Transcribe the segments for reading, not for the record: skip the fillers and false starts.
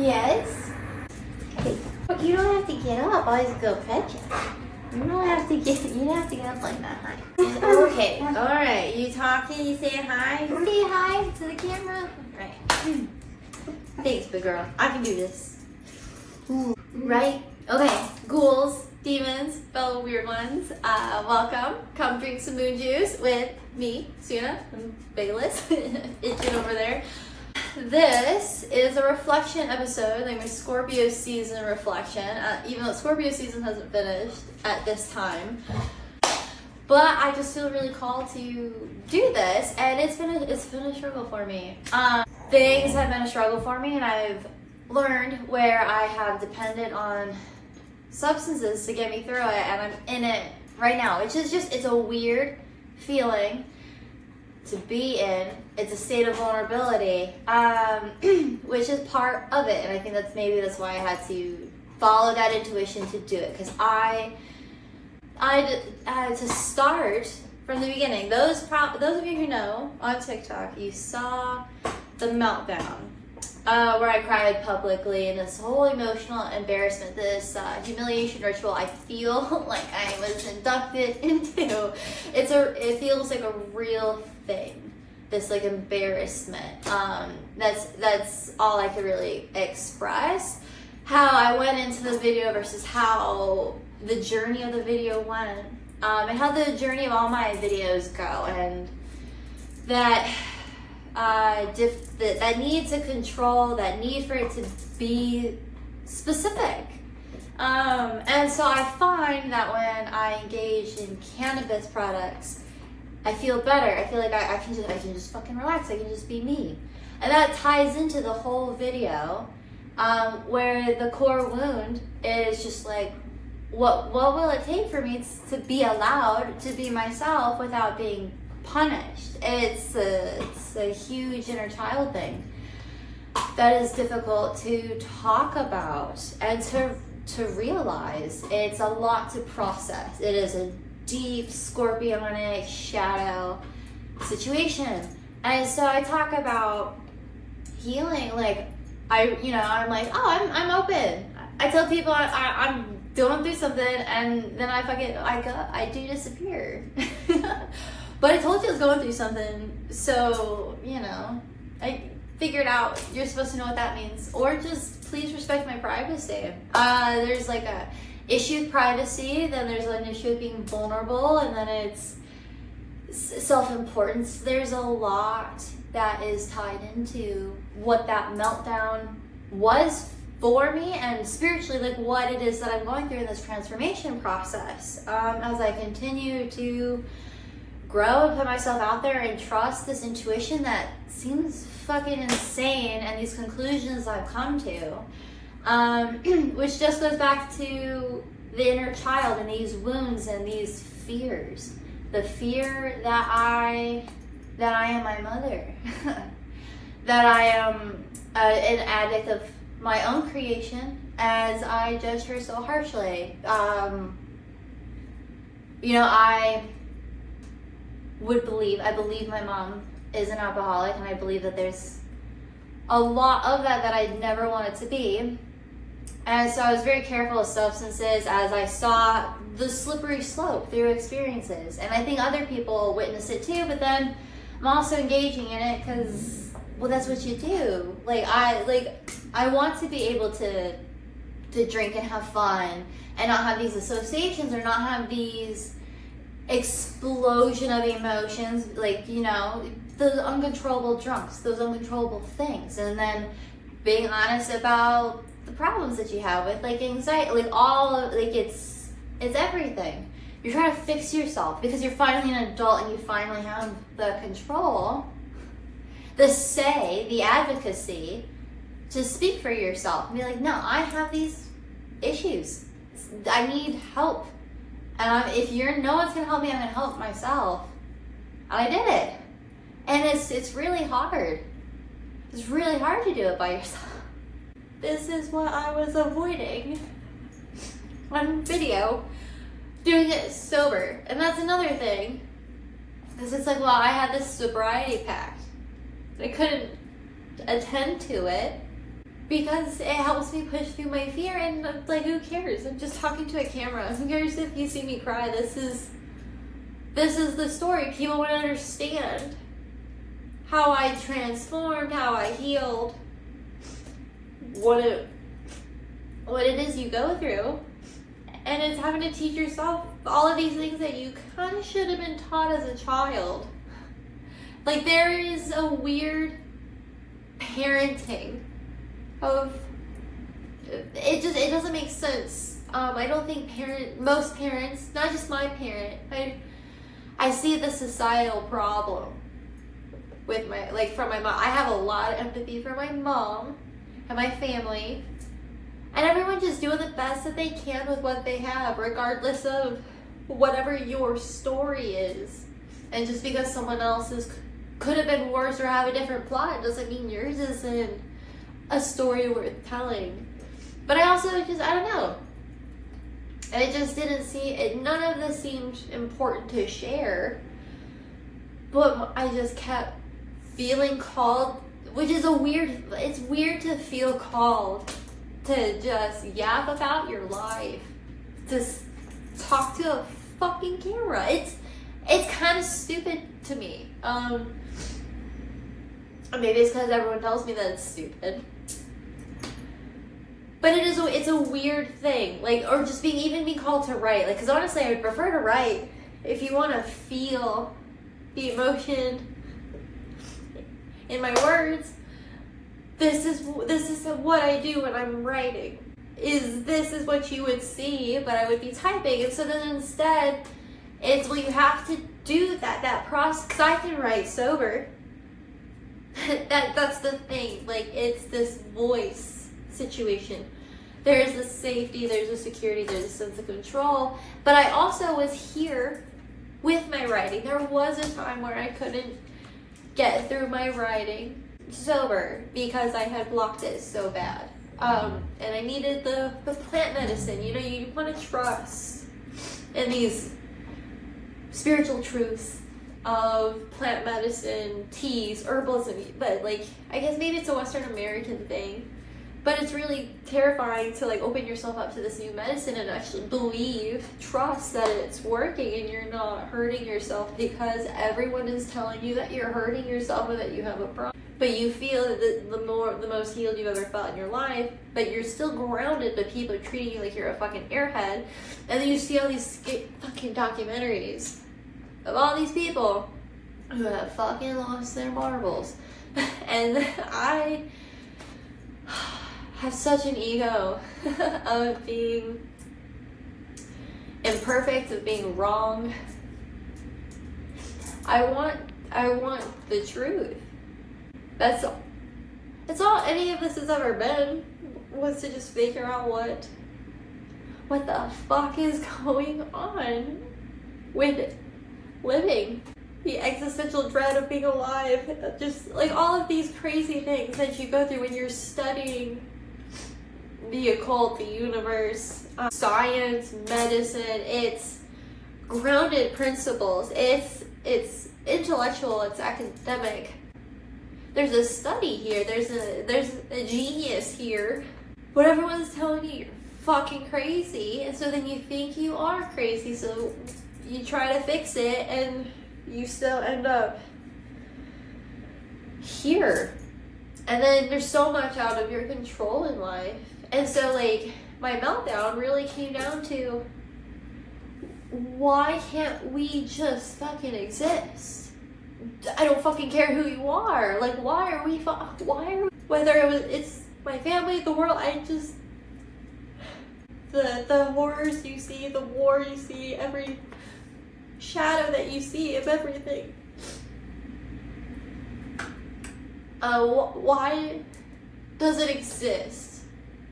Yes? Hey, you don't have to get up. I'll just go pet you. You don't have to get up like that, honey. Okay, alright. You talking, you saying hi? Say hi to the camera. Right. Thanks, big girl. I can do this. Ooh. Right? Okay. Ghouls, demons, fellow weird ones. Welcome. Come drink some moon juice with me, Suna, and Bayless, itching over there. This is a reflection episode, like my Scorpio season reflection, even though Scorpio season hasn't finished at this time. But I just feel really called to do this, and it's been a struggle for me. Things have been a struggle for me, and I've learned where I have depended on substances to get me through it, and I'm in it right now, which is just, it's a weird feeling to be in. It's a state of vulnerability, which is part of it, and I think that's why I had to follow that intuition to do it, because I had to start from the beginning. Those of you who know on TikTok, you saw the meltdown, where I cried publicly, and this whole emotional embarrassment, this humiliation ritual I feel like I was inducted into. It feels like a real thing, this like embarrassment. That's all I could really express. How I went into the video versus how the journey of the video went, and how the journey of all my videos go, and that that need to control, that need for it to be specific. And so I find that when I engage in cannabis products, I feel better. I feel like I can just fucking relax. I can just be me. And that ties into the whole video, where the core wound is just like, what will it take for me to be allowed to be myself without being punished? It's a huge inner child thing that is difficult to talk about and to realize. It's a lot to process. It is a deep scorpionic shadow situation, and so I talk about healing. Like I'm like, oh, I'm open. I tell people I'm going through something, and then I do disappear. But I told you I was going through something, so, I figured out you're supposed to know what that means. Or just please respect my privacy. There's like a issue with privacy, then there's an issue with being vulnerable, and then it's self-importance. There's a lot that is tied into what that meltdown was for me, and spiritually, like what it is that I'm going through in this transformation process. As I continue to grow and put myself out there and trust this intuition that seems fucking insane, and these conclusions I've come to, which just goes back to the inner child and these wounds and these fears. The fear that I am my mother, that I am an addict of my own creation, as I judge her so harshly. I believe my mom is an alcoholic, and I believe that there's a lot of that I never wanted to be. And so I was very careful of substances, as I saw the slippery slope through experiences. And I think other people witness it too, but then I'm also engaging in it because, well, that's what you do. I want to be able to drink and have fun and not have these associations, or not have these explosion of emotions, those uncontrollable drunks, those uncontrollable things. And then being honest about the problems that you have with anxiety, it's everything. You're trying to fix yourself because you're finally an adult and you finally have the control, the say, the advocacy to speak for yourself and be like, no, I have these issues. I need help. And if no one's gonna help me, I'm gonna help myself. And I did it. And it's really hard. It's really hard to do it by yourself. This is what I was avoiding on video, doing it sober. And that's another thing. Because it's like, well, I had this sobriety pact. I couldn't attend to it because it helps me push through my fear. And like, who cares? I'm just talking to a camera. Who cares if you see me cry? This is the story. People would understand how I transformed, how I healed, what it is you go through. And it's having to teach yourself all of these things that you kind of should have been taught as a child. Like, there is a weird parenting of, it doesn't make sense. I don't think most parents, not just my parent, I see the societal problem with from my mom. I have a lot of empathy for my mom and my family, and everyone just doing the best that they can with what they have, regardless of whatever your story is. And just because someone else's could have been worse or have a different plot doesn't mean yours isn't a story worth telling. But I also I don't know. I just didn't see it. None of this seemed important to share. But I just kept feeling called, which is it's weird to feel called to just yap about your life. Just talk to a fucking camera. It's kind of stupid to me. Maybe it's because everyone tells me that it's stupid. But it's a weird thing, like, or just being called to write, like, because honestly, I would prefer to write. If you want to feel the emotion in my words, this is what I do when I'm writing. This is what you would see, but I would be typing, and so then instead, it's, well, you have to do that process, because I can write sober. That's the thing, like, it's this voice situation. There's a safety, there's a security, there's a sense of control. But I also was here with my writing. There was a time where I couldn't get through my writing sober because I had blocked it so bad. And I needed the plant medicine. You know, you want to trust in these spiritual truths of plant medicine, teas, herbalism. But, like, I guess maybe it's a Western American thing. But it's really terrifying to, like, open yourself up to this new medicine and actually trust that it's working and you're not hurting yourself, because everyone is telling you that you're hurting yourself or that you have a problem. But you feel that the most healed you've ever felt in your life, but you're still grounded, but people are treating you like you're a fucking airhead. And then you see all these fucking documentaries of all these people who have fucking lost their marbles. And I have such an ego of being imperfect, of being wrong. I want the truth. That's all any of this has ever been, was to just figure out what the fuck is going on with living. The existential dread of being alive. Just like all of these crazy things that you go through when you're studying the occult, the universe, science, medicine. It's grounded principles. It's intellectual. It's academic. There's a study here. There's a genius here. But everyone's telling you you're fucking crazy, and so then you think you are crazy. So you try to fix it, and you still end up here. And then there's so much out of your control in life. And so, like, my meltdown really came down to, why can't we just fucking exist? I don't fucking care who you are. Like, why are we, whether it's my family, the world, the horrors you see, the war you see, every shadow that you see of everything. Why does it exist?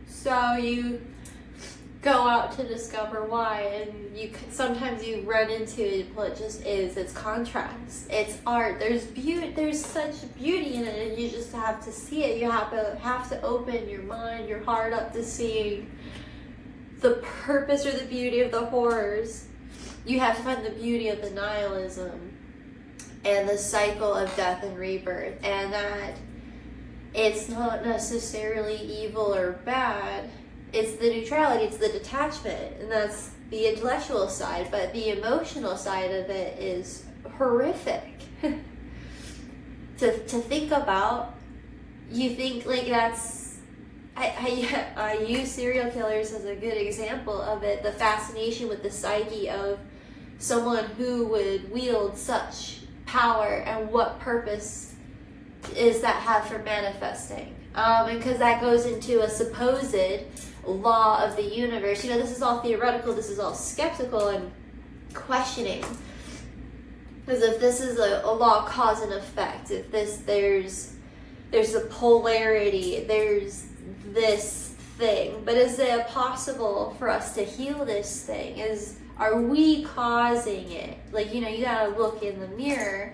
So you go out to discover why, and sometimes you run into it. Well, it just is. It's contrast. It's art. There's beauty. There's such beauty in it, and you just have to see it. You have to open your mind, your heart up to seeing the purpose or the beauty of the horrors. You have to find the beauty of the nihilism and the cycle of death and rebirth, and that it's not necessarily evil or bad. It's the neutrality, it's the detachment, and that's the intellectual side. But the emotional side of it is horrific to think about. You think like that's, I use serial killers as a good example of it. The fascination with the psyche of someone who would wield such power, and what purpose is that have for manifesting? And because that goes into a supposed law of the universe. You know, this is all theoretical, this is all skeptical and questioning. Because if this is a law of cause and effect, if there's a polarity, there's this thing, but is it possible for us to heal this thing? Are we causing it? Like, you know, you gotta look in the mirror,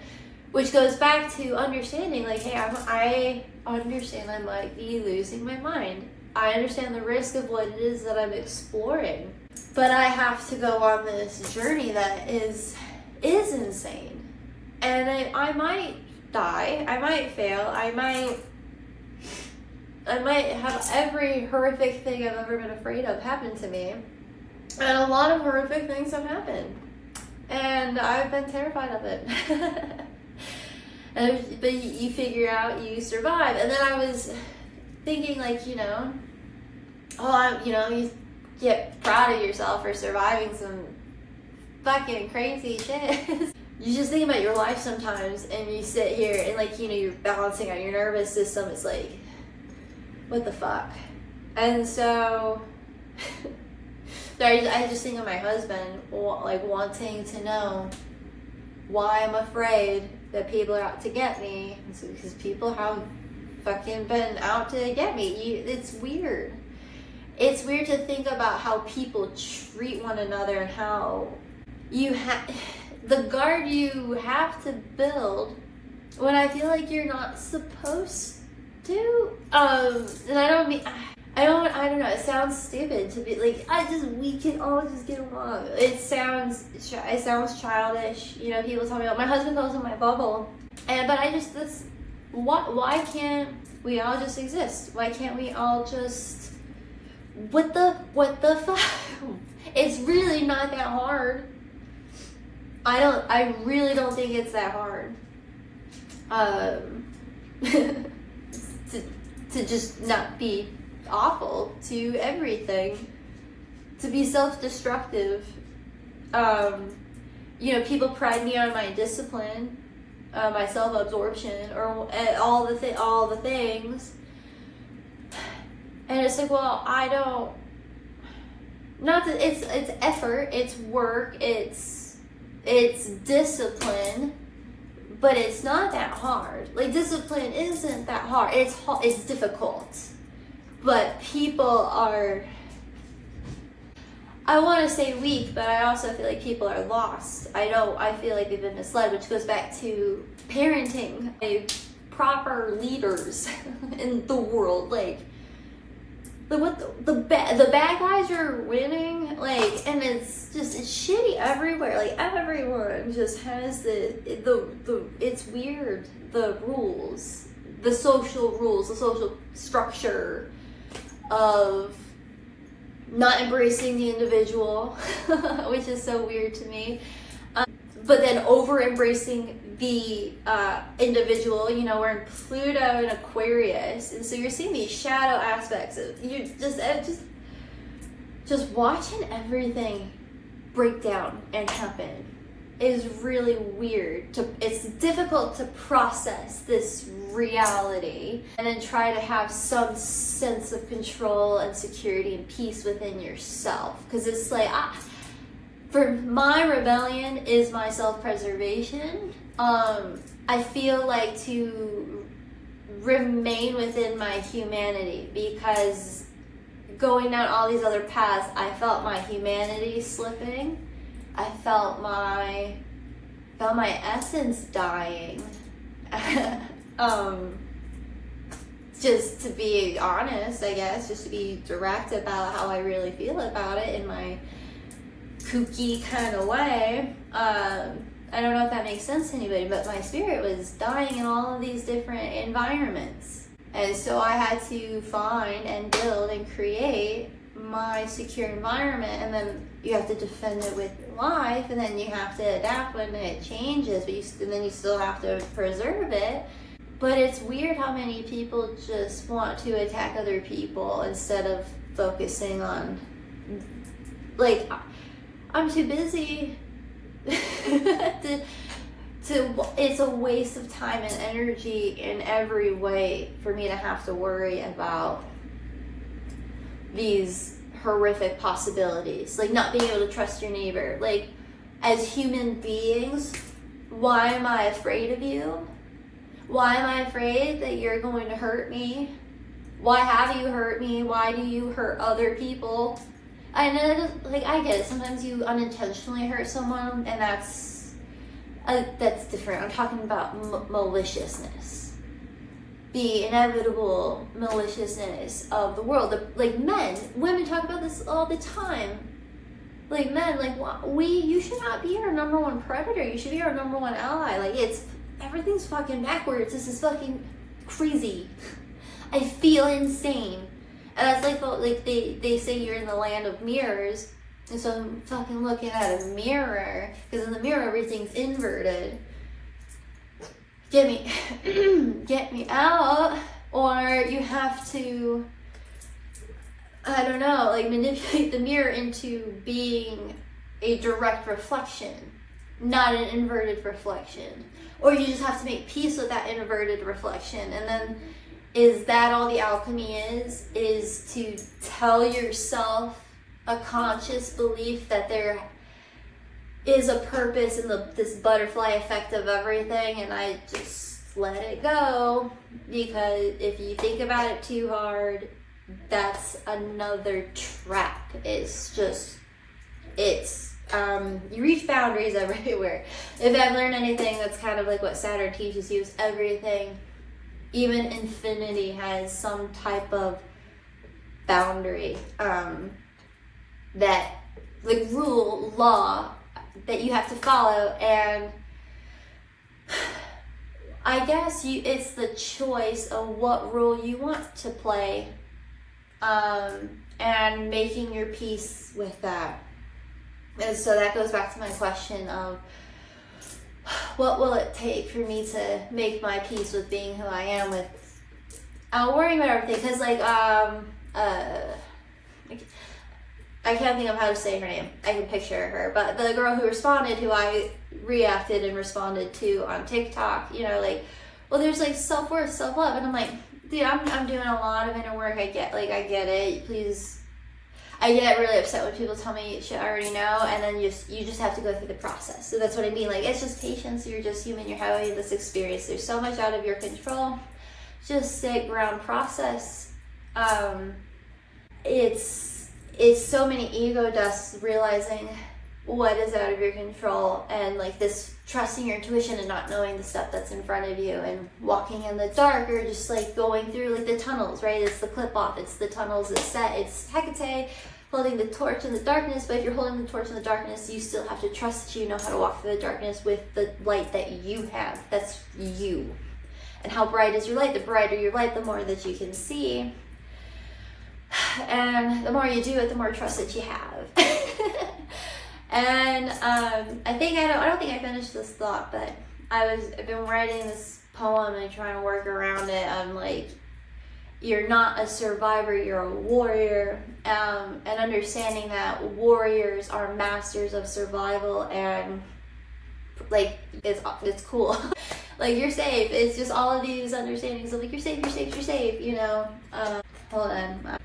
which goes back to understanding, like, hey, I understand I might be losing my mind. I understand the risk of what it is that I'm exploring, but I have to go on this journey that is insane. And I might die, I might fail, I might have every horrific thing I've ever been afraid of happen to me. And a lot of horrific things have happened. And I've been terrified of it. But you figure out, you survive. And then I was thinking, like, you know, you get proud of yourself for surviving some fucking crazy shit. You just think about your life sometimes, and you sit here and, like, you know, you're balancing on your nervous system. It's like, what the fuck? And so I just think of my husband, like, wanting to know why I'm afraid that people are out to get me. Because people have fucking been out to get me. It's weird. It's weird to think about how people treat one another, and how the guard you have to build when I feel like you're not supposed to. And I don't know, it sounds stupid to be like, we can all just get along. It sounds childish. You know, people tell me, my husband goes in my bubble. But why can't we all just exist? Why can't we all just, what the fuck? It's really not that hard. I really don't think it's that hard. To just not be awful to everything, to be self-destructive. You know, people pride me on my discipline, my self-absorption, or all the things, and it's like, well, I don't. Not that it's effort, it's work, it's discipline. But it's not that hard. Like, discipline isn't that hard. It's difficult. But people are, I want to say weak, but I also feel like people are lost. I feel like they've been misled, which goes back to parenting. Proper leaders in the world, like, the bad guys are winning, like, and it's shitty everywhere. Like, everyone just has it's weird, the rules, the social structure of not embracing the individual, which is so weird to me. But then over embracing the individual. You know, we're in Pluto and Aquarius, and so you're seeing these shadow aspects of you just watching everything break down and happen is really weird. It's difficult to process this reality and then try to have some sense of control and security and peace within yourself, because it's like, for my rebellion is my self-preservation. I feel like to remain within my humanity, because going down all these other paths, I felt my humanity slipping. I felt my essence dying. Just to be honest, I guess, just to be direct about how I really feel about it in my kooky kind of way. I don't know if that makes sense to anybody, but my spirit was dying in all of these different environments. And so I had to find and build and create my secure environment, and then you have to defend it with life, and then you have to adapt when it changes, but and then you still have to preserve it. But it's weird how many people just want to attack other people instead of focusing on, like, I'm too busy it's a waste of time and energy in every way for me to have to worry about these horrific possibilities, like not being able to trust your neighbor. Like, as human beings, why am I afraid of you? Why am I afraid that you're going to hurt me? Why have you hurt me? Why do you hurt other people? I know, like, I get it. Sometimes you unintentionally hurt someone, and that's different. I'm talking about maliciousness. The inevitable maliciousness of the world. Like, women talk about this all the time. Like, men, like, you should not be our number one predator. You should be our number one ally. Like, everything's fucking backwards. This is fucking crazy. I feel insane. And that's like they say you're in the land of mirrors. And so I'm fucking looking at a mirror, because in the mirror everything's inverted. Get me out, or you have to, I don't know, like manipulate the mirror into being a direct reflection, not an inverted reflection. Or you just have to make peace with that inverted reflection. And then, is that all the alchemy is to tell yourself a conscious belief that there is a purpose in this butterfly effect of everything, and I just let it go, because if you think about it too hard, that's another trap. You reach boundaries everywhere. If I've learned anything, that's kind of like what Saturn teaches you, is everything, even infinity, has some type of boundary, that, like, rule, law, that you have to follow. And I guess it's the choice of what role you want to play, and making your peace with that. And so that goes back to my question of, what will it take for me to make my peace with being who I am, without worrying about everything? Because, like, I can't think of how to say her name. I can picture her. But the girl who responded, who I reacted and responded to on TikTok, like, well, there's, like, self-worth, self-love. And I'm like, dude, I'm doing a lot of inner work. I get it. Please. I get really upset when people tell me shit I already know, and then you just have to go through the process. So that's what I mean. Like, it's just patience. You're just human. You're having this experience. There's so much out of your control. Just sit, ground, process. It's so many ego deaths, realizing what is out of your control, and, like, this trusting your intuition and not knowing the step that's in front of you, and walking in the dark, or just, like, going through, like, the tunnels, right? It's the clip off, it's the tunnels, it's Hecate holding the torch in the darkness. But if you're holding the torch in the darkness, you still have to trust that you know how to walk through the darkness with the light that you have. That's you. And how bright is your light? The brighter your light, the more that you can see. And the more you do it, the more trust that you have. And I don't think I finished this thought, but I've been writing this poem and trying to work around it. I'm like, you're not a survivor, you're a warrior, and understanding that warriors are masters of survival, and, like, it's cool. Like, you're safe. It's just all of these understandings of, like, you're safe, hold on.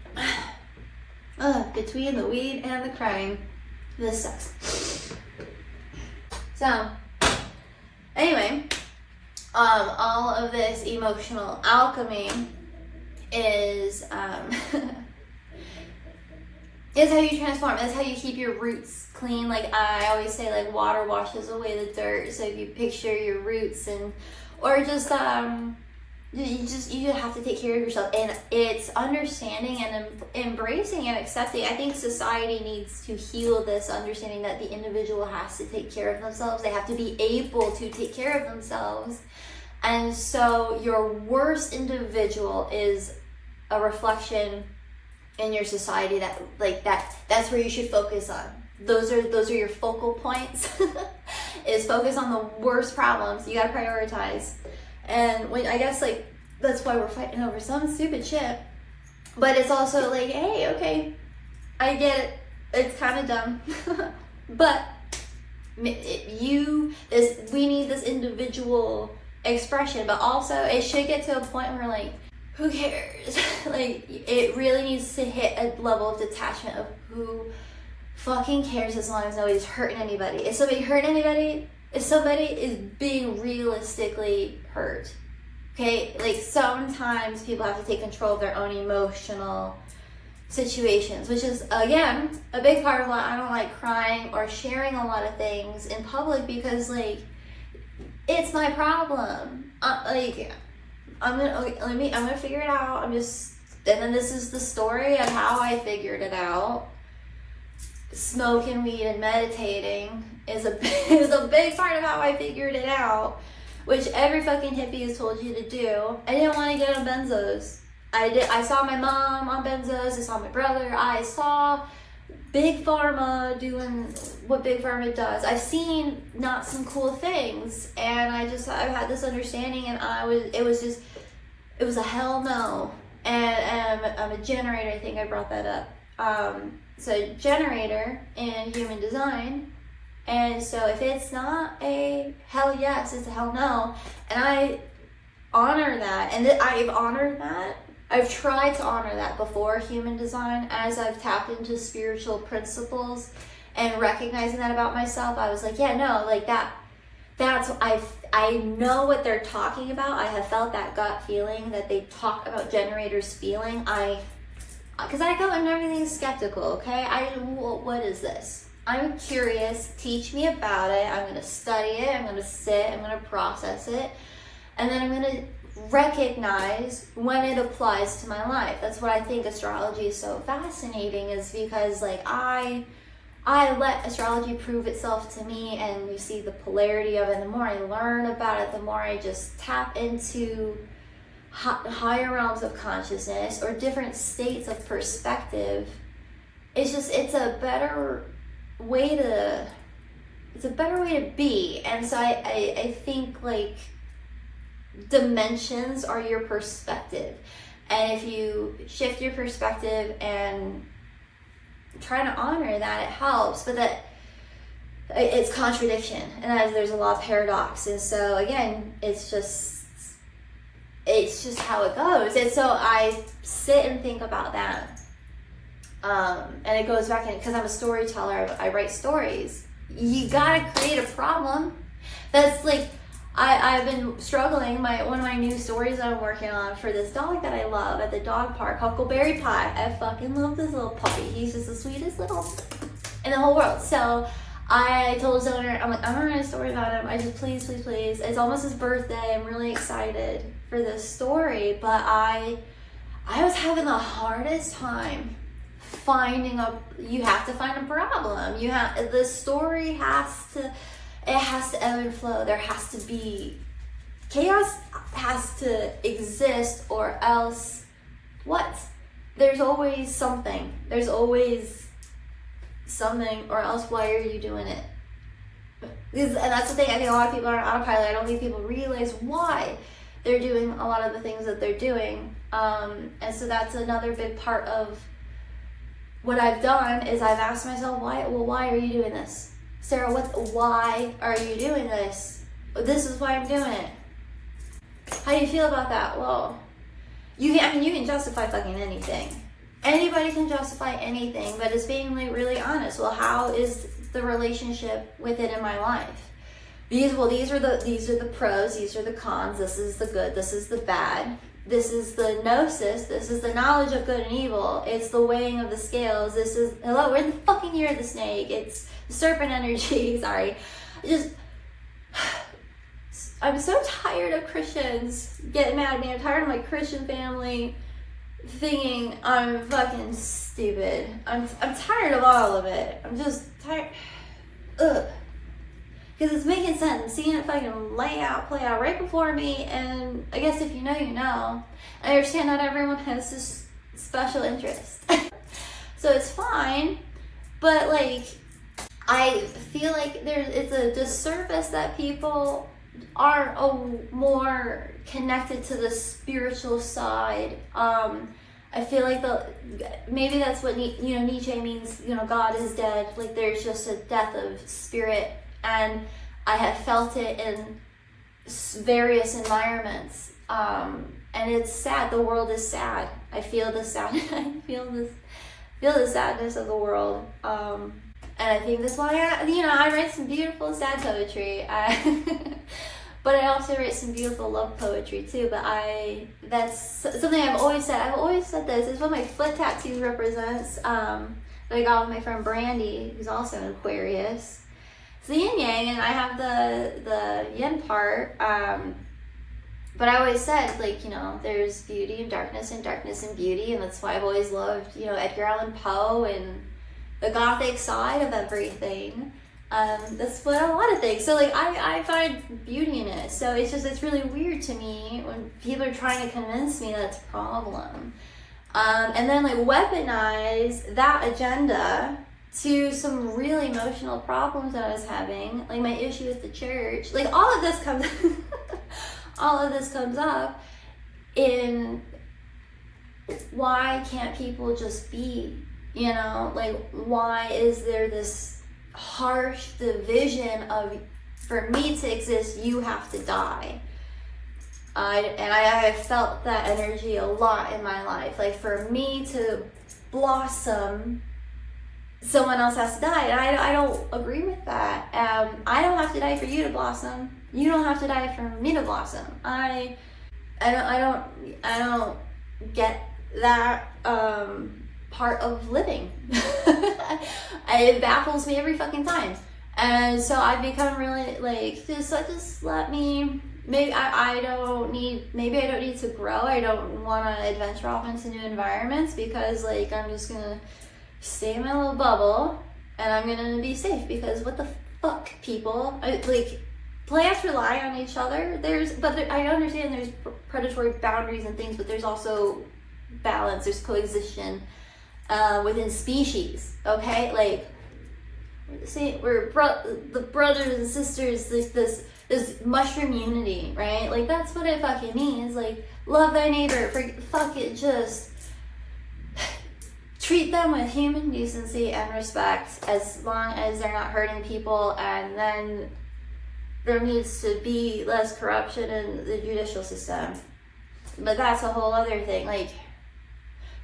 Between the weed and the crime, this sucks. So, anyway, all of this emotional alchemy is is how you transform. That's how you keep your roots clean. Like, I always say, like, water washes away the dirt. So if you picture your roots, or just you have to take care of yourself, and it's understanding and embracing and accepting. I think society needs to heal this understanding that the individual has to take care of themselves. They have to be able to take care of themselves, And so your worst individual is a reflection in your society that's where you should focus on. Those are your focal points. Is focus on the worst problems. You gotta prioritize. And when I guess like that's why we're fighting over some stupid shit. But it's also like, hey, okay, I get it. It's kind of dumb. But we need this individual expression, but also it should get to a point where like, who cares? Like, it really needs to hit a level of detachment of who fucking cares as long as nobody's hurting anybody. If somebody hurt anybody, if somebody is being realistically hurt, okay? Like, sometimes people have to take control of their own emotional situations, which is, again, a big part of why I don't like crying or sharing a lot of things in public, because, like, it's my problem. I'm gonna figure it out. And then this is the story of how I figured it out. Smoking weed and meditating is a big part of how I figured it out, which every fucking hippie has told you to do. I didn't want to get on benzos. I saw my mom on benzos. I saw my brother. I saw Big Pharma doing what Big Pharma does. I've seen not some cool things, and I've had this understanding, and it was a hell no. And I'm a generator. I think I brought that up. So generator in human design, and so if it's not a hell yes, it's a hell no, and I honor that, and I've honored that. I've tried to honor that before human design, as I've tapped into spiritual principles and recognizing that about myself. I was like, yeah, no, like that's I know what they're talking about. I have felt that gut feeling that they talk about generators feeling. Because I go and everything's skeptical, okay? What is this? I'm curious. Teach me about it. I'm going to study it. I'm going to sit. I'm going to process it. And then I'm going to recognize when it applies to my life. That's what I think astrology is so fascinating, is because like I let astrology prove itself to me, and you see the polarity of it. And the more I learn about it, the more I just tap into higher realms of consciousness or different states of perspective. It's a better way to be. And so I think like dimensions are your perspective, and if you shift your perspective and try to honor that, it helps. But that it's contradiction, and there's a lot of paradox, and so again, it's just how it goes. And so I sit and think about that, and it goes back in, because I'm a storyteller, I write stories. You gotta create a problem. That's like, I've been struggling. One of my new stories that I'm working on for this dog that I love at the dog park, Huckleberry Pie. I fucking love this little puppy. He's just the sweetest little in the whole world. So I told his owner, I'm like, I'm gonna write a story about him. I just, please. It's almost his birthday. I'm really excited for this story. But I was having the hardest time finding you have to find a problem. The story has to ebb and flow. There has to be chaos, has to exist, or else what? There's always something. There's always something, or else why are you doing it? And that's the thing. I think a lot of people are on autopilot. I don't think people realize why they're doing a lot of the things that they're doing. And so that's another big part of what I've done, is I've asked myself, why are you doing this? Sarah, why are you doing this? This is why I'm doing it. How do you feel about that? Well, you can justify fucking anything. Anybody can justify anything, but it's being like really honest. Well, how is the relationship with it in my life? These are the pros, these are the cons, this is the good, this is the bad. This is the gnosis, this is the knowledge of good and evil. It's the weighing of the scales. This is, hello, we're in the fucking year of the snake. It's the serpent energy, sorry. I'm so tired of Christians getting mad at me. I'm tired of my Christian family thinking I'm fucking stupid. I'm tired of all of it. I'm just tired. Ugh. Because it's making sense. I'm seeing it fucking play out right before me. And I guess if you know, you know. I understand not everyone has this special interest. So it's fine. But like, I feel like it's a disservice that people aren't more connected to the spiritual side. I feel like maybe that's what Nietzsche means. God is dead. Like there's just a death of spirit, and I have felt it in various environments. And it's sad. The world is sad. I feel the sad. I feel the sadness of the world. And I think that's why I write some beautiful sad poetry. But I also write some beautiful love poetry too. But that's something I've always said. I've always said this. It's what my foot tattoo represents. That I got with my friend Brandy, who's also an Aquarius. It's the yin yang, and I have the yin part. But I always said, like, there's beauty and darkness and beauty, and that's why I've always loved, Edgar Allan Poe and the gothic side of everything. That's what a lot of things. So like I find beauty in it. So it's really weird to me when people are trying to convince me that's a problem. And then like weaponize that agenda to some really emotional problems that I was having. Like my issue with the church. Like all of this comes up in why can't people just be, like why is there this harsh division of, for me to exist, you have to die. I have felt that energy a lot in my life. Like for me to blossom, someone else has to die, and I don't agree with that. I don't have to die for you to blossom. You don't have to die for me to blossom. I don't get that part of living. It baffles me every fucking time. And so I've become really like, just let me, maybe I don't need to grow. I don't want to adventure off into new environments because like I'm just gonna stay in my little bubble and I'm gonna be safe, because what the fuck, people, plants rely on each other. I understand there's predatory boundaries and things, but there's also balance, there's coexistence within species, okay? Like, we're the brothers and sisters, like this mushroom unity, right? Like, that's what it fucking means. Like, love thy neighbor, just treat them with human decency and respect, as long as they're not hurting people, and then there needs to be less corruption in the judicial system. But that's a whole other thing. Like,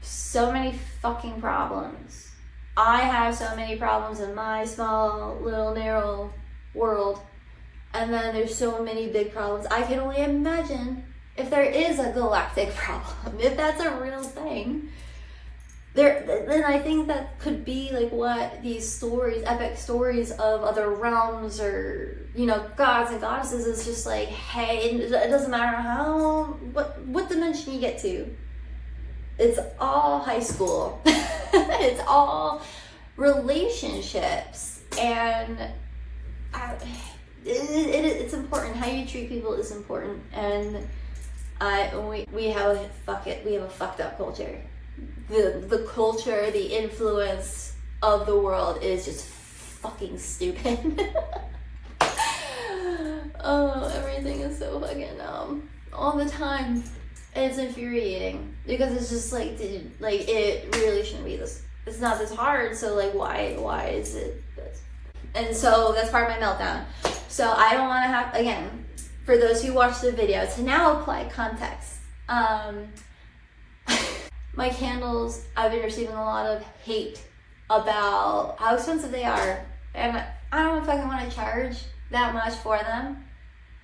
so many fucking problems. I have so many problems in my small, little, narrow world. And then there's so many big problems. I can only imagine if there is a galactic problem, if that's a real thing. Then I think that could be like what these stories, epic stories of other realms or, gods and goddesses, is just like, hey, it doesn't matter what dimension you get to. It's all high school. It's all relationships. And it's important. How you treat people is important. And we have a fucked up culture. The culture, the influence of the world is just fucking stupid. Oh, everything is so fucking all the time. It's infuriating because it's just like, dude, like it really shouldn't be this. It's not this hard. So like, why is it this? And so that's part of my meltdown. So I don't want to have, again, for those who watch the video, to now apply context. My candles, I've been receiving a lot of hate about how expensive they are. And I don't fucking want to charge that much for them.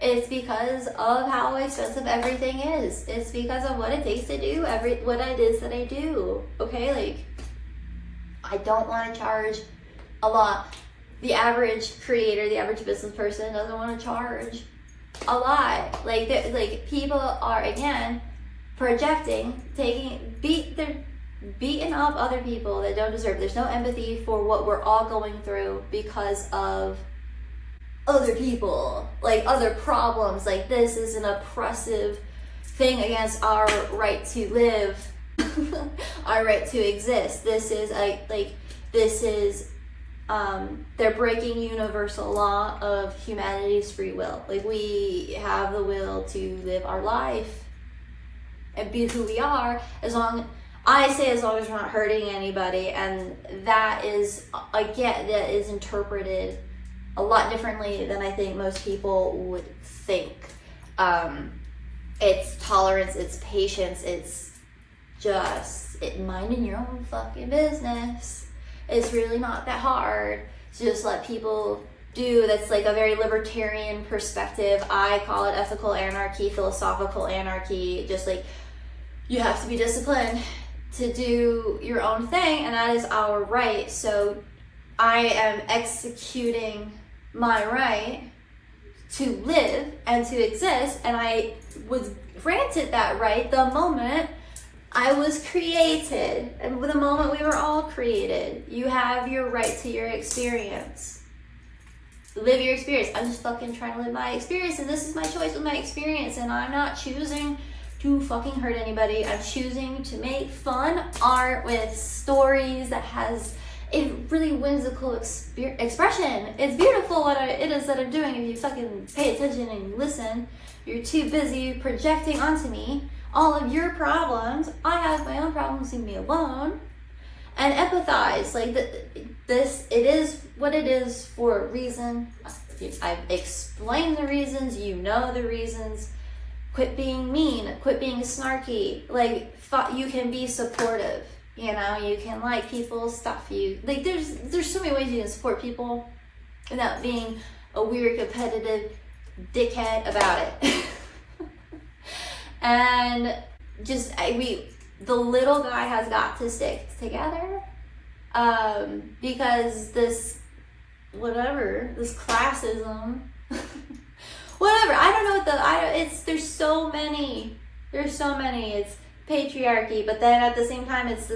It's because of how expensive everything is. It's because of what it takes to do what it is that I do. Okay, like, I don't want to charge a lot. The average creator, the average business person doesn't want to charge a lot. Like people are, again, projecting, they're beating up other people that don't deserve. There's no empathy for what we're all going through because of other people, like other problems, like this is an oppressive thing against our right to live, our right to exist. This is they're breaking universal law of humanity's free will. Like, we have the will to live our life and be who we are, as long as we're not hurting anybody. And that is, again, that is interpreted a lot differently than I think most people would think. It's tolerance, it's patience, it's just minding your own fucking business. It's really not that hard to just let people do. That's like a very libertarian perspective. I call it ethical anarchy, philosophical anarchy. Just like, you have to be disciplined to do your own thing, and that is our right. So I am executing my right to live and to exist, and I was granted that right the moment I was created, and the moment we were all created. You have your right to your experience. Live your experience. I'm just fucking trying to live my experience, and this is my choice with my experience, and I'm not choosing to fucking hurt anybody. I'm choosing to make fun art with stories that has a really whimsical expression. It's beautiful what it is that I'm doing. If you fucking pay attention and listen, you're too busy projecting onto me all of your problems. I have my own problems, leave me alone. And empathize. Like, this, it is what it is for a reason. I've explained the reasons, you know the reasons. Quit being mean, quit being snarky. Like, you can be supportive. You know, you can like people's stuff. Like, there's so many ways you can support people without being a weird, competitive dickhead about it. And just, the little guy has got to stick together, because this classism, whatever, I don't know what there's so many, it's patriarchy, but then at the same time, it's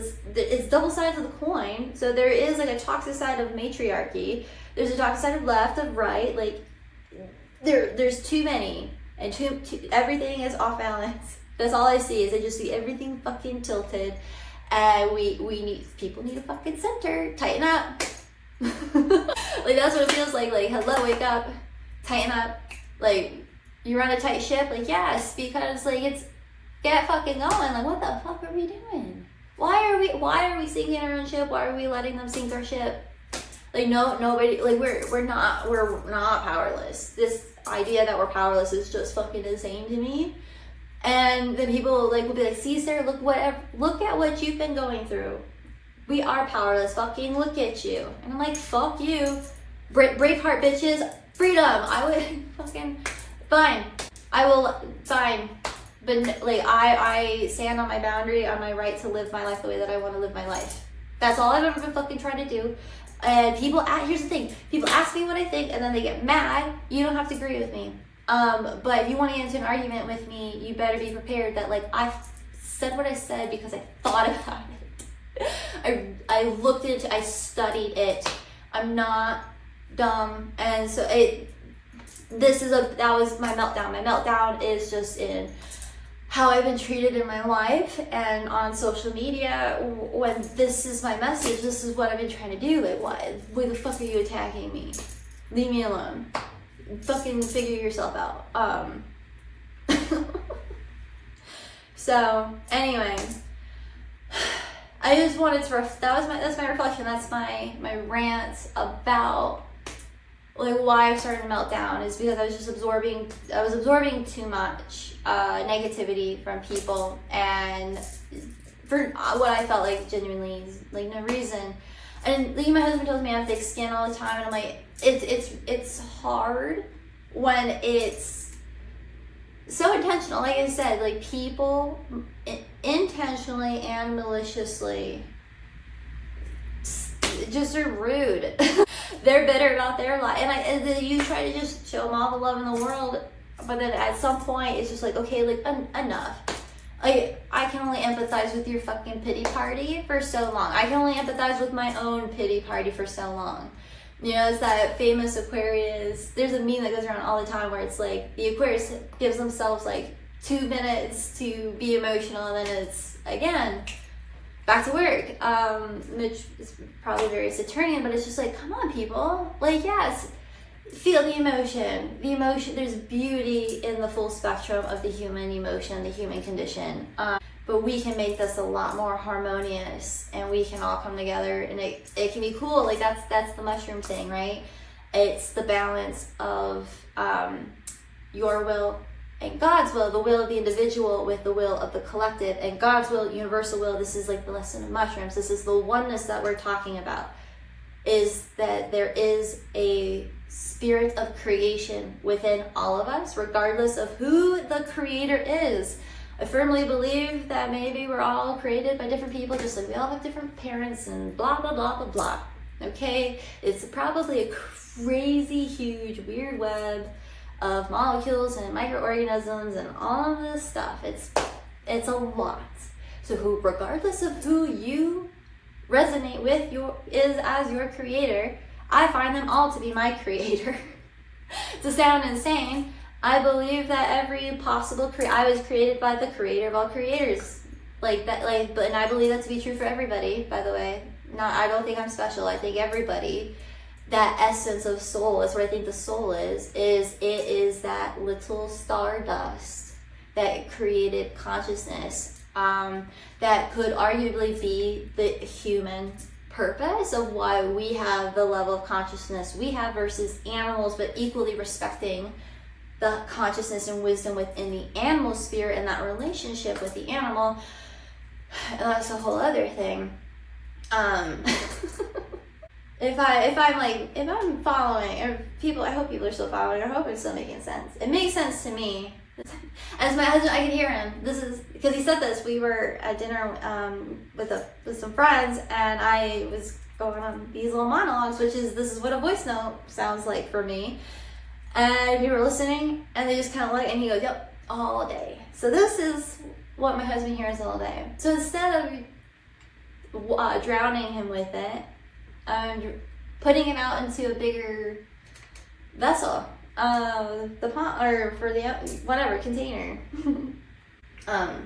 double sides of the coin. So there is like a toxic side of matriarchy, there's a toxic side of left, of right, like, there's too many, and too everything is off balance. That's all I see, is I just see everything fucking tilted, and people need a fucking center, tighten up. Like, that's what it feels like, hello, wake up, tighten up. Like, you run a tight ship, like, yes, because like, it's, get fucking going. Like, what the fuck are we doing? Why are we sinking our own ship? Why are we letting them sink our ship? Like, nobody, like, we're not powerless. This idea that we're powerless is just fucking insane to me. And then people like will be like, see, Sarah, look at what you've been going through. We are powerless. Fucking look at you. And I'm like, fuck you. Braveheart bitches. Freedom. I would fucking, fine. I will, fine. But like, I stand on my boundary, on my right to live my life the way that I want to live my life. That's all I've ever been fucking trying to do. And here's the thing. People ask me what I think, and then they get mad. You don't have to agree with me. But if you want to get into an argument with me, you better be prepared that, like, I said what I said because I thought about it. I looked into it, I studied it. I'm not dumb. And so that was my meltdown. My meltdown is just in how I've been treated in my life and on social media. When this is my message, this is what I've been trying to do. Like, why the fuck are you attacking me? Leave me alone. Fucking figure yourself out. So anyway, I just wanted to that's my reflection. That's my rant about like why I started to melt down, is because I was absorbing too much negativity from people, and for what I felt like genuinely like no reason. And like, my husband tells me I have thick skin all the time, and I'm like, it's hard when it's so intentional. Like I said, like, people intentionally and maliciously just are rude. They're bitter about their life, and then you try to just show them all the love in the world, but then at some point it's just like, okay, like, enough. I can only empathize with your fucking pity party for so long. I can only empathize with my own pity party for so long. You know, it's that famous Aquarius. There's a meme that goes around all the time where it's like the Aquarius gives themselves like 2 minutes to be emotional, and then it's again back to work, which is probably very Saturnian, but it's just like, come on, people. Like, yes, feel the emotion. The emotion, there's beauty in the full spectrum of the human emotion, the human condition. But we can make this a lot more harmonious, and we can all come together, and it can be cool. Like, that's the mushroom thing, right? It's the balance of your will and God's will, the will of the individual with the will of the collective, and God's will, universal will. This is like the lesson of mushrooms. This is the oneness that we're talking about, is that there is a spirit of creation within all of us, regardless of who the creator is. I firmly believe that maybe we're all created by different people, just like we all have different parents and blah, blah, blah, blah, blah. Okay? It's probably a crazy, huge, weird web of molecules and microorganisms and all of this stuff. It's a lot. So regardless of who you resonate with as your creator, I find them all to be my creator. To sound insane, I believe that every possible I was created by the creator of all creators. Like that, and I believe that to be true for everybody, by the way. I don't think I'm special. I think everybody, that essence of soul is what I think the soul is it is that little stardust that created consciousness, that could arguably be the human purpose of why we have the level of consciousness we have versus animals, but equally respecting the consciousness and wisdom within the animal spirit and that relationship with the animal. And that's a whole other thing. If I'm following, or people, I hope people are still following. I hope it's still making sense. It makes sense to me. As my husband, I can hear him. This is because he said this. We were at dinner with some friends, and I was going on these little monologues, this is what a voice note sounds like for me. And we were listening, and they just kind of look, and he goes, "Yep, all day." So this is what my husband hears all day. So instead of drowning him with it, putting it out into a bigger vessel, the pot, or for the whatever container. But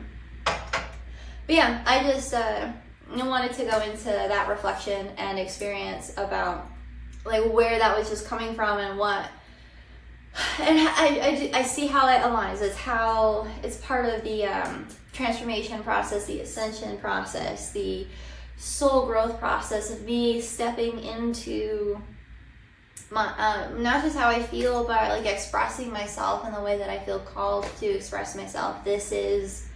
yeah, I just wanted to go into that reflection and experience about like where that was just coming from and what. And I see how it aligns. It's part of the transformation process, the ascension process, the soul growth process of me stepping into my not just how I feel, but like expressing myself in the way that I feel called to express myself. This is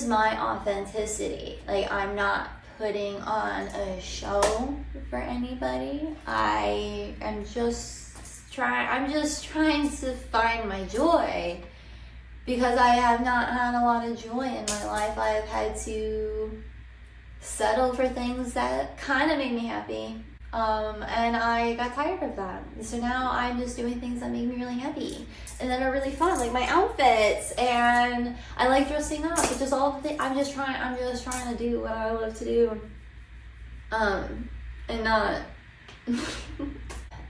my authenticity. Like, I'm not putting on a show for anybody. I'm just trying to find my joy, because I have not had a lot of joy in my life. I've had to settle for things that kind of made me happy, and I got tired of that. So now I'm just doing things that make me really happy and that are really fun, like my outfits, and I like dressing up. It's just all the things. I'm just trying to do what I love to do, and not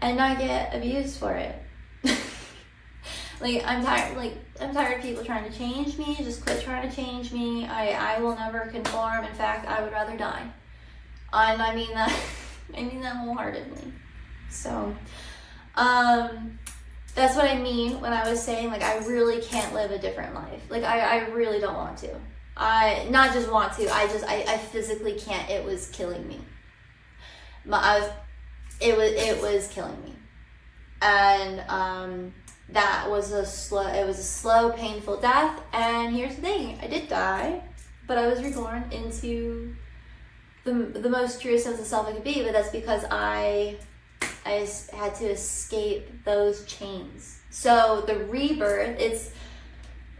and not get abused for it. I'm tired of people trying to change me. Just quit trying to change me. I will never conform. In fact, I would rather die. And I mean that wholeheartedly. So, that's what I mean when I was saying, like, I really can't live a different life. Like, I really don't want to. I not just want to, I physically can't. It was killing me. It was killing me. And, that was a slow, painful death. And here's the thing, I did die, but I was reborn into the most true sense of self I could be. But that's because I had to escape those chains. So the rebirth, it's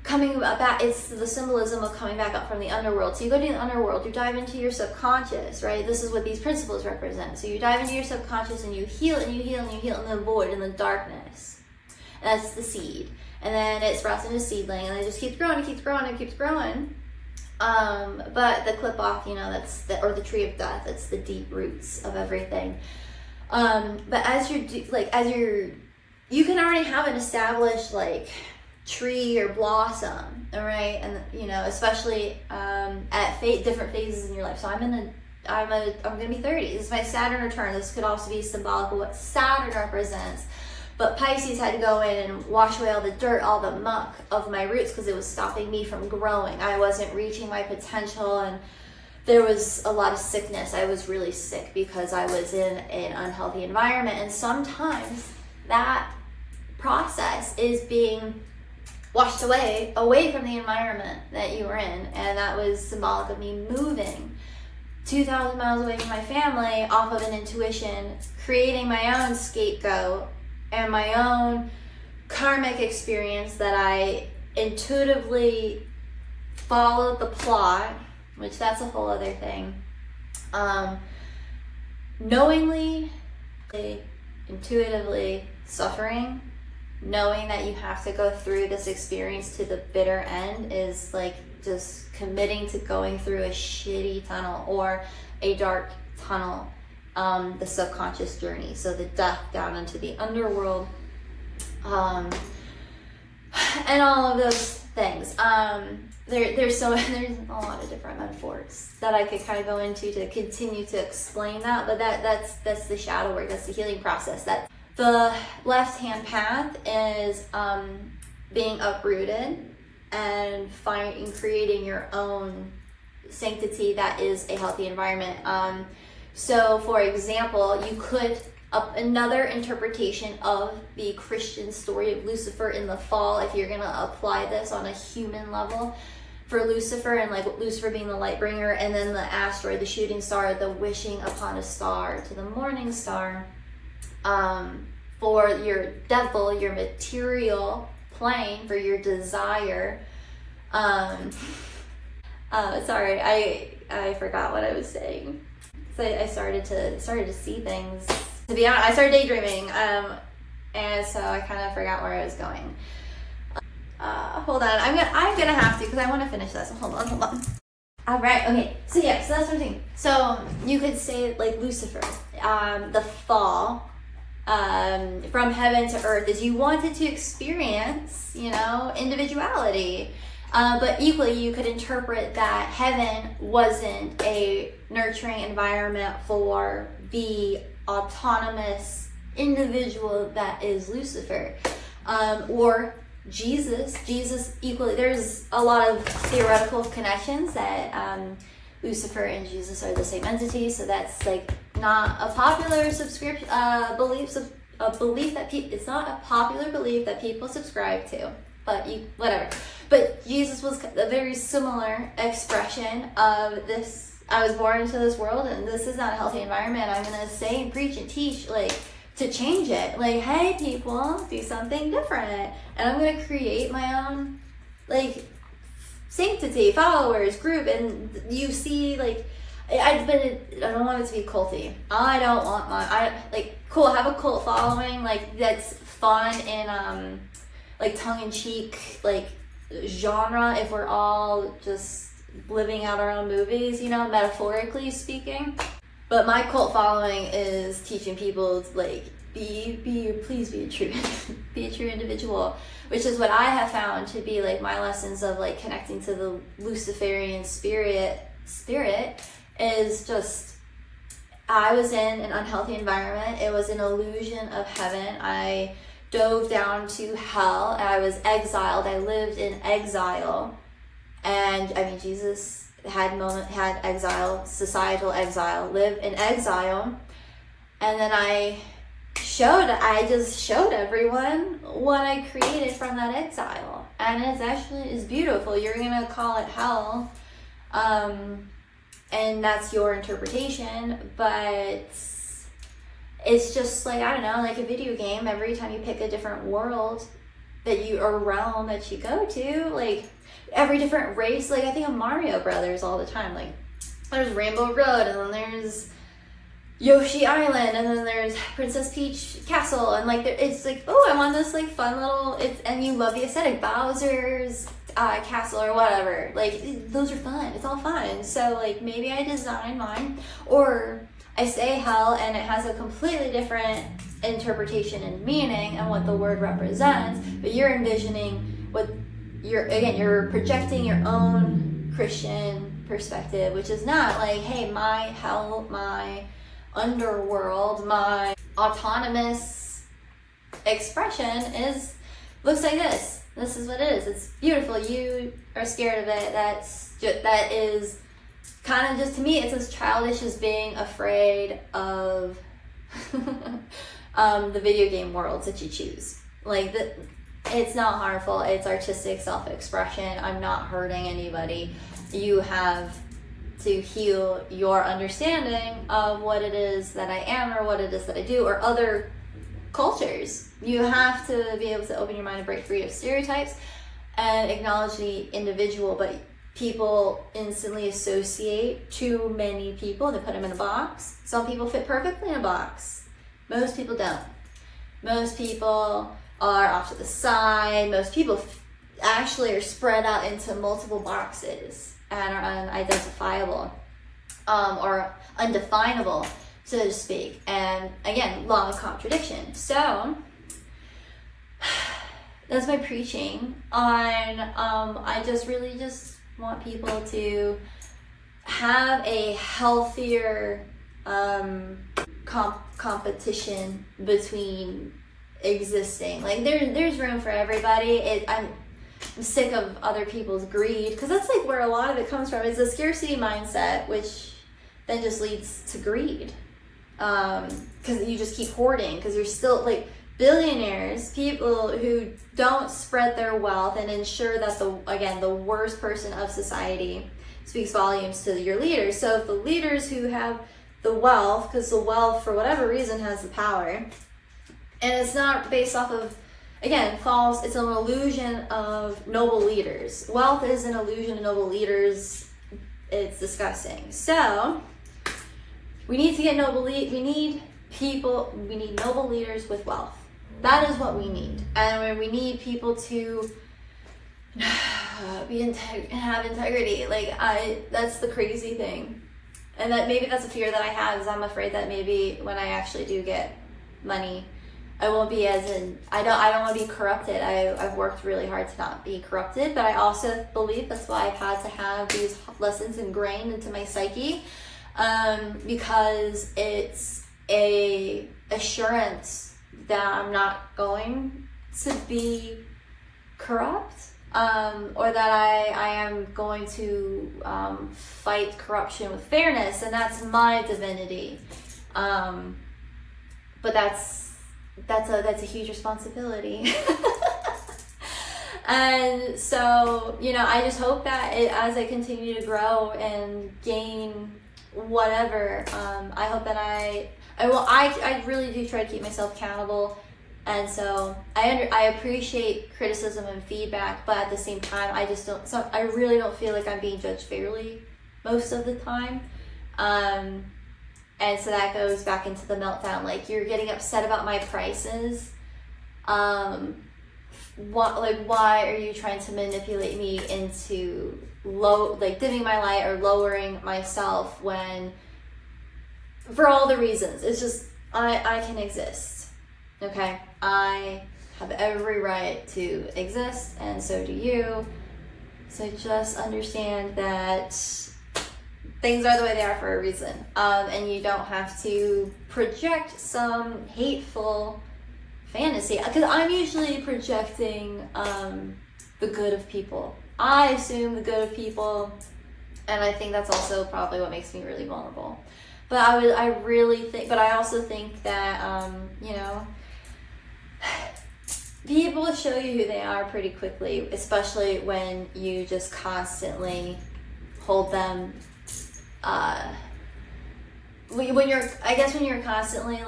coming back. It's the symbolism of coming back up from the underworld. So you go to the underworld, you dive into your subconscious, right? This is what these principles represent. So you dive into your subconscious and you heal and you heal and you heal in the void, in the darkness. And that's the seed. And then it sprouts into a seedling, and it just keeps growing, it keeps growing, it keeps growing. But the clip off, or the tree of death, it's the deep roots of everything. But as you can already have an established like tree or blossom, all right? And you know, especially at different phases in your life. So I'm gonna be 30. This is my Saturn return. This could also be symbolic of what Saturn represents. But Pisces had to go in and wash away all the dirt, all the muck of my roots, because it was stopping me from growing. I wasn't reaching my potential, and there was a lot of sickness. I was really sick because I was in an unhealthy environment. And sometimes that process is being washed away from the environment that you were in. And that was symbolic of me moving 2,000 miles away from my family off of an intuition, creating my own scapegoat and my own karmic experience that I intuitively followed the plot, which that's a whole other thing. Knowingly, intuitively suffering, knowing that you have to go through this experience to the bitter end is like just committing to going through a shitty tunnel or a dark tunnel, the subconscious journey. So the death down into the underworld, and all of those things. There's a lot of different metaphors that I could kind of go into to continue to explain that, but that's the shadow work, that's the healing process. That the left-hand path is being uprooted and creating your own sanctity that is a healthy environment. So for example, you could another interpretation of the Christian story of Lucifer in the fall, if you're gonna apply this on a human level, for Lucifer, and like Lucifer being the light bringer, and then the asteroid, the shooting star, the wishing upon a star to the morning star, for your devil, your material plane, for your desire. Sorry, I forgot what I was saying. So I started to see things. To be honest, I started daydreaming, and so I kind of forgot where I was going. Hold on, I'm gonna have to, because I want to finish this. Hold on. All right, okay. So yeah, so that's what I'm saying. So you could say like Lucifer, the fall, from heaven to earth, is you wanted to experience, you know, individuality. But equally, you could interpret that heaven wasn't a nurturing environment for the autonomous individual that is Lucifer, or Jesus equally. There's a lot of theoretical connections that Lucifer and Jesus are the same entity, so that's like not a popular belief that it's not a popular belief that people subscribe to, but whatever. But Jesus was a very similar expression of this. I was born into this world, and this is not a healthy environment. I'm gonna say and preach and teach, like, to change it. Like, hey, people, do something different. And I'm gonna create my own, like, sanctity, followers, group. And you see, like, I don't want it to be culty. I don't want cool, have a cult following, like, that's fun and, like, tongue-in-cheek, like, genre, if we're all just living out our own movies, you know, metaphorically speaking. But my cult following is teaching people, like, please be a true be a true individual, which is what I have found to be like my lessons of like connecting to the Luciferian spirit is just, I was in an unhealthy environment. It was an illusion of heaven. I dove down to hell, and I was exiled. I lived in exile. And I mean, Jesus had exile, societal exile, lived in exile. And then I just showed everyone what I created from that exile. And it's beautiful. You're gonna call it hell. And that's your interpretation, but it's just like, I don't know, like a video game. Every time you pick a different world or realm that you go to, like every different race, like I think of Mario Brothers all the time. Like there's Rainbow Road, and then there's Yoshi Island, and then there's Princess Peach Castle, and like it's like, oh, I want this like fun little, and you love the aesthetic, Bowser's castle or whatever, like those are fun, it's all fun. So like maybe I designed mine, or I say hell and it has a completely different interpretation and meaning and what the word represents, but you're envisioning what you're projecting your own Christian perspective, which is not like, hey, my hell, my underworld, my autonomous expression looks like this. This is what it is. It's beautiful. You are scared of it. That is kind of just, to me, it's as childish as being afraid of the video game worlds that you choose. Like, it's not harmful. It's artistic self-expression. I'm not hurting anybody. You have to heal your understanding of what it is that I am or what it is that I do, or other cultures. You have to be able to open your mind and break free of stereotypes and acknowledge the individual, but people instantly associate too many people. They put them in a box. Some people fit perfectly in a box. Most people don't. Most people are off to the side. Most people actually are spread out into multiple boxes and are unidentifiable or undefinable, so to speak. And again, law of contradiction. So that's my preaching on I just really just want people to have a healthier competition between existing. Like there's room for everybody. I'm sick of other people's greed, because that's like where a lot of it comes from. It's a scarcity mindset, which then just leads to greed, because you just keep hoarding, because you're still like billionaires, people who don't spread their wealth and ensure that the worst person of society speaks volumes to your leaders. So if the leaders who have the wealth, because the wealth for whatever reason has the power, and it's not based off of, again, false, it's an illusion of noble leaders. Wealth is an illusion of noble leaders. It's disgusting. So we need to get we need noble leaders with wealth. That is what we need. And we need people to have integrity. That's the crazy thing. And that maybe that's a fear that I have, is I'm afraid that maybe when I actually do get money, I won't be I don't want to be corrupted. I've worked really hard to not be corrupted, but I also believe that's why I've had to have these lessons ingrained into my psyche, because it's a assurance that I'm not going to be corrupt, or that I am going to fight corruption with fairness, and that's my divinity. But that's a huge responsibility. And so, I just hope that as I continue to grow and gain whatever, I hope that I really do try to keep myself accountable. And so I appreciate criticism and feedback, but at the same time, I really don't feel like I'm being judged fairly most of the time. And so that goes back into the meltdown. Like, you're getting upset about my prices. Why are you trying to manipulate me into dimming my light or lowering myself, when, for all the reasons, it's just, I can exist. Okay? I have every right to exist, and so do you. So just understand that things are the way they are for a reason. And you don't have to project some hateful fantasy, because I'm usually projecting the good of people. I assume the good of people, and I think that's also probably what makes me really vulnerable. But I also think that people show you who they are pretty quickly, especially when you just constantly hold them. When you're constantly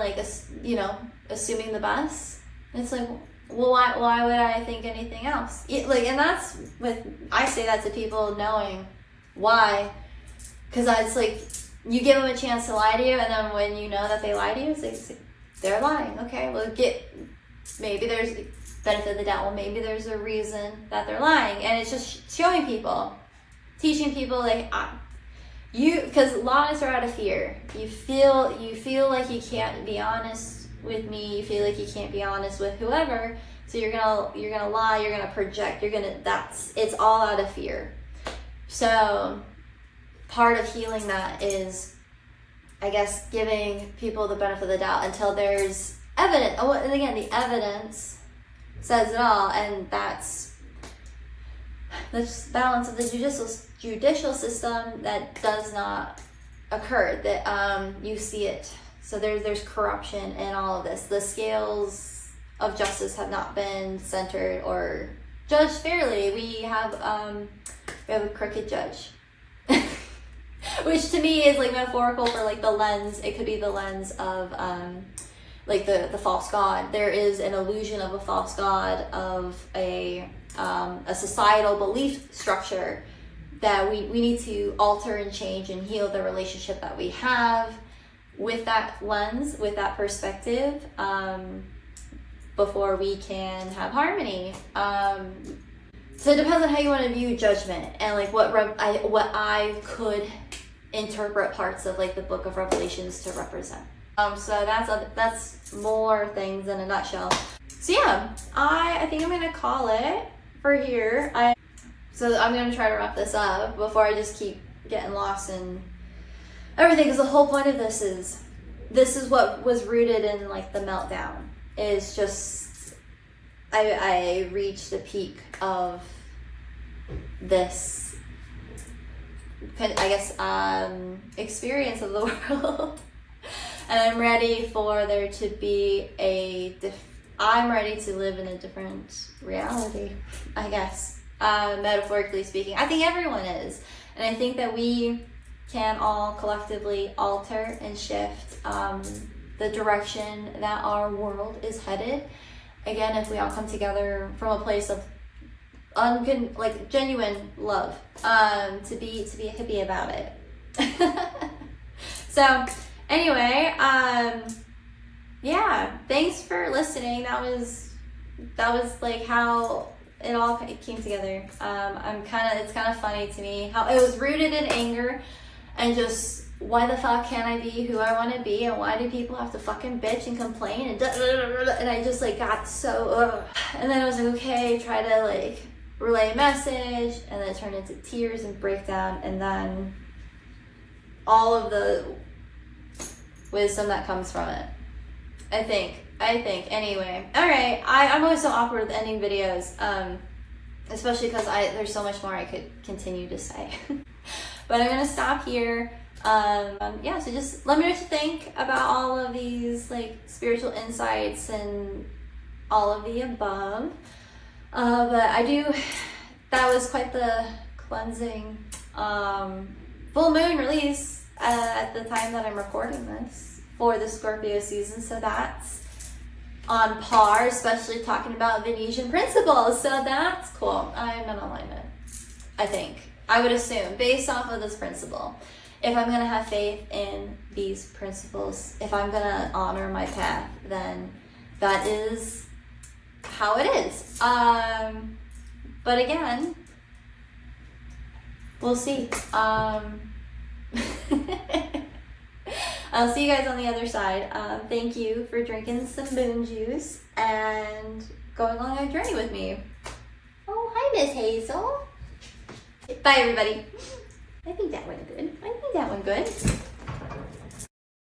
assuming the best, it's like, well, why would I think anything else? And that's I say that to people, knowing why, because it's like, you give them a chance to lie to you, and then when you know that they lie to you, it's like, they're lying. Okay, well, maybe there's benefit of the doubt. Well, maybe there's a reason that they're lying, and it's just showing people, teaching people, because a lot of us are out of fear. You feel like you can't be honest with me. You feel like you can't be honest with whoever. So you're gonna lie. You're gonna project. It's all out of fear. So part of healing that is, I guess, giving people the benefit of the doubt until there's evidence. Oh, and again, the evidence says it all, and that's the balance of the judicial system that does not occur. That you see it. So there's corruption in all of this. The scales of justice have not been centered or judged fairly. We have a crooked judge. Which to me is like metaphorical for like the lens. It could be the lens of like the false god. There is an illusion of a false god, of a societal belief structure that we need to alter and change and heal the relationship that we have with that lens, with that perspective, before we can have harmony. So it depends on how you want to view judgment and like what I could interpret parts of like the book of Revelations to represent. So that's more things in a nutshell. So yeah, I think I'm gonna call it for here. So I'm gonna try to wrap this up before I just keep getting lost in everything, because the whole point of this is what was rooted in like the meltdown. Is just I reached the peak of this, I guess, experience of the world. And I'm ready for there to be I'm ready to live in a different reality, I guess, metaphorically speaking. I think everyone is. And I think that we can all collectively alter and shift the direction that our world is headed. Again, if we all come together from a place of genuine love, to be a hippie about it. So anyway, yeah, thanks for listening. That was like how it all came together. It's kind of funny to me how it was rooted in anger and just, why the fuck can't I be who I want to be, and why do people have to fucking bitch and complain and I just like got so and then I was like, okay, try to like relay a message, and then it turned into tears and breakdown, and then all of the wisdom that comes from it. I think anyway. All right, I'm always so awkward with ending videos, especially because there's so much more I could continue to say. But I'm gonna stop here. Yeah, so just let me know what you think about all of these like spiritual insights and all of the above. But that was quite the cleansing full moon release at the time that I'm recording this for the Scorpio season. So that's on par, especially talking about Venetian principles. So that's cool. I'm in alignment, I think. I would assume, based off of this principle. If I'm going to have faith in these principles, if I'm going to honor my path, then that is how it is. But again, we'll see. I'll see you guys on the other side. Thank you for drinking some moon juice and going on a journey with me. Oh, hi, Miss Hazel. Bye, everybody. I think that went good.